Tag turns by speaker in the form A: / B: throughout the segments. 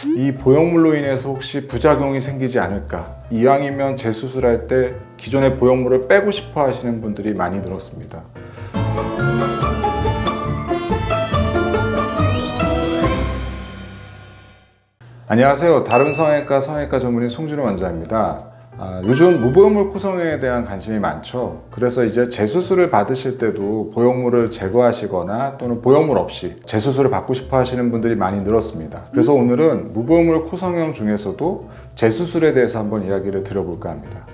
A: 이 보형물로 인해서 혹시 부작용이 생기지 않을까? 이왕이면 재수술할 때 기존의 보형물을 빼고 싶어 하시는 분들이 많이 늘었습니다. 안녕하세요. 다른 성형외과 전문의 송준호 원장입니다. 요즘 무보형물 코성형에 대한 관심이 많죠. 그래서 이제 재수술을 받으실 때도 보형물을 제거하시거나 또는 보형물 없이 재수술을 받고 싶어 하시는 분들이 많이 늘었습니다. 그래서 오늘은 무보형물 코성형 중에서도 재수술에 대해서 한번 이야기를 드려볼까 합니다.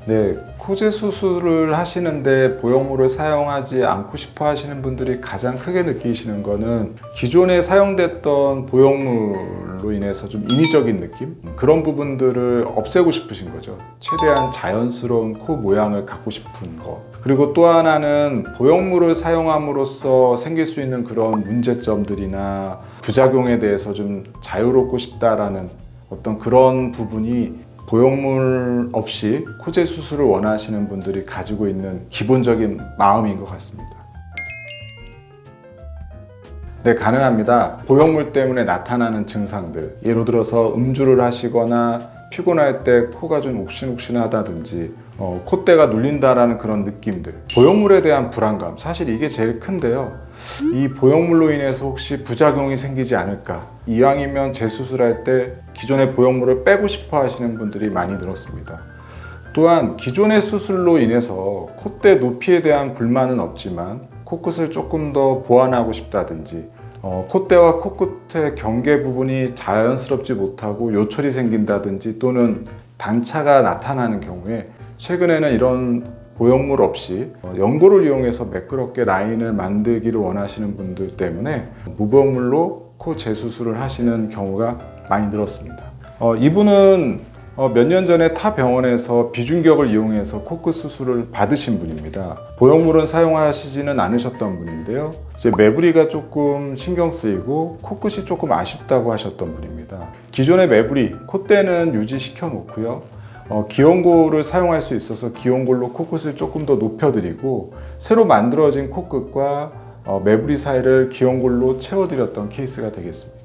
A: 네, 코재 수술을 하시는데 보형물을 사용하지 않고 싶어 하시는 분들이 가장 크게 느끼시는 거는 기존에 사용됐던 보형물로 인해서 좀 인위적인 느낌? 그런 부분들을 없애고 싶으신 거죠. 최대한 자연스러운 코 모양을 갖고 싶은 거. 그리고 또 하나는 보형물을 사용함으로써 생길 수 있는 그런 문제점들이나 부작용에 대해서 좀 자유롭고 싶다라는 어떤 그런 부분이 보형물 없이 코재 수술을 원하시는 분들이 가지고 있는 기본적인 마음인 것 같습니다. 네, 가능합니다. 보형물 때문에 나타나는 증상들, 예를 들어서 음주를 하시거나 피곤할 때 코가 좀 욱신욱신하다든지 콧대가 눌린다라는 그런 느낌들, 보형물에 대한 불안감, 사실 이게 제일 큰데요. 이 보형물로 인해서 혹시 부작용이 생기지 않을까? 이왕이면 재수술할 때 기존의 보형물을 빼고 싶어 하시는 분들이 많이 늘었습니다. 또한 기존의 수술로 인해서 콧대 높이에 대한 불만은 없지만 코끝을 조금 더 보완하고 싶다든지 콧대와 코끝의 경계 부분이 자연스럽지 못하고 요철이 생긴다든지 또는 단차가 나타나는 경우에 최근에는 이런 보형물 없이 연고를 이용해서 매끄럽게 라인을 만들기를 원하시는 분들 때문에 무보형물로 코 재수술을 하시는 경우가 많이 늘었습니다. 이분은 몇 년 전에 타 병원에서 비중격을 이용해서 코끝 수술을 받으신 분입니다. 보형물은 사용하시지는 않으셨던 분인데요. 이제 매부리가 조금 신경 쓰이고 코끝이 조금 아쉽다고 하셨던 분입니다. 기존의 매부리, 콧대는 유지시켜 놓고요. 기온골을 사용할 수 있어서 기온골로 코끝을 조금 더 높여드리고 새로 만들어진 코끝과 매부리 사이를 기온골로 채워드렸던 케이스가 되겠습니다.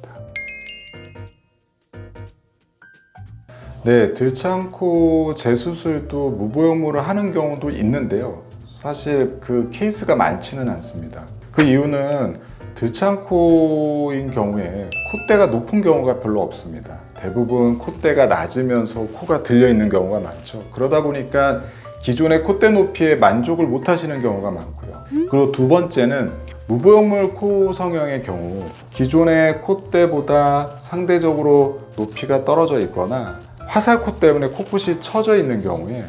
A: 네, 들창코 재수술도 무보형물을 하는 경우도 있는데요. 사실 그 케이스가 많지는 않습니다. 그 이유는 들창코인 경우에 콧대가 높은 경우가 별로 없습니다. 대부분 콧대가 낮으면서 코가 들려 있는 경우가 많죠. 그러다 보니까 기존의 콧대 높이에 만족을 못 하시는 경우가 많고요. 그리고 두 번째는 무보형물 코 성형의 경우 기존의 콧대보다 상대적으로 높이가 떨어져 있거나 화살코 때문에 코끝이 처져 있는 경우에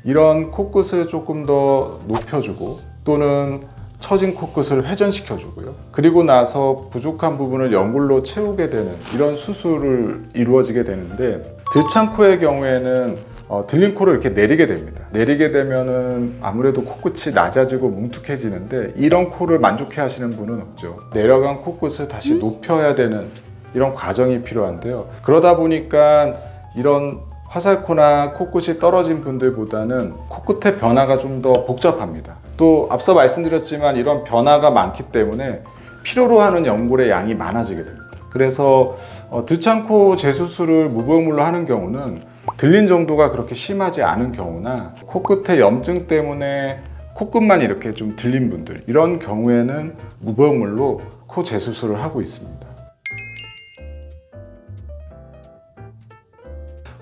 A: 이런 코끝을 조금 더 높여주고 또는 처진 코끝을 회전시켜주고요. 그리고 나서 부족한 부분을 연골로 채우게 되는 이런 수술을 이루어지게 되는데 들창코의 경우에는 들린 코를 이렇게 내리게 됩니다. 내리게 되면은 아무래도 코끝이 낮아지고 뭉툭해지는데 이런 코를 만족해 하시는 분은 없죠. 내려간 코끝을 다시 높여야 되는 이런 과정이 필요한데요. 그러다 보니까 이런 화살코나 코끝이 떨어진 분들보다는 코끝의 변화가 좀 더 복잡합니다. 또 앞서 말씀드렸지만 이런 변화가 많기 때문에 필요로 하는 연골의 양이 많아지게 됩니다. 그래서 들창코 재수술을 무보형물로 하는 경우는 들린 정도가 그렇게 심하지 않은 경우나 코끝의 염증 때문에 코끝만 이렇게 좀 들린 분들, 이런 경우에는 무보형물로 코 재수술을 하고 있습니다.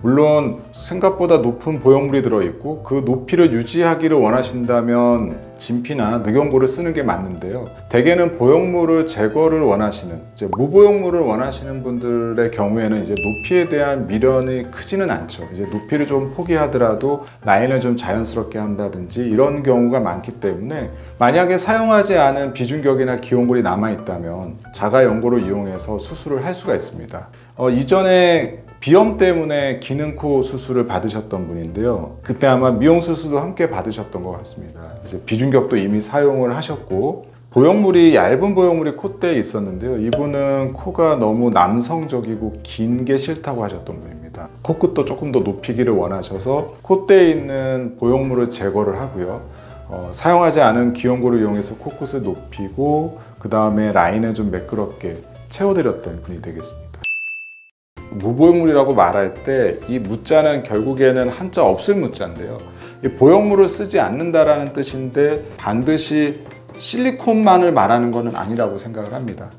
A: 물론 생각보다 높은 보형물이 들어있고 그 높이를 유지하기를 원하신다면 진피나 늑연고를 쓰는 게 맞는데요. 대개는 보형물을 제거를 원하시는, 이제 무보형물을 원하시는 분들의 경우에는 이제 높이에 대한 미련이 크지는 않죠. 이제 높이를 좀 포기하더라도 라인을 좀 자연스럽게 한다든지 이런 경우가 많기 때문에 만약에 사용하지 않은 비중격이나 기온골이 남아있다면 자가연골을 이용해서 수술을 할 수가 있습니다. 이전에 비염 때문에 기능코 수술을 받으셨던 분인데요. 그때 아마 미용수술도 함께 받으셨던 것 같습니다. 이제 비중격도 이미 사용을 하셨고 보형물이 얇은 보형물이 콧대에 있었는데요. 이분은 코가 너무 남성적이고 긴 게 싫다고 하셨던 분입니다. 코끝도 조금 더 높이기를 원하셔서 콧대에 있는 보형물을 제거를 하고요. 사용하지 않은 기온골을 이용해서 코끝을 높이고 그 다음에 라인을 좀 매끄럽게 채워드렸던 분이 되겠습니다. 무보형물이라고 말할 때 이 무자는 결국에는 한자 없을 무자인데요. 이 보형물을 쓰지 않는다라는 뜻인데 반드시 실리콘만을 말하는 것은 아니라고 생각을 합니다.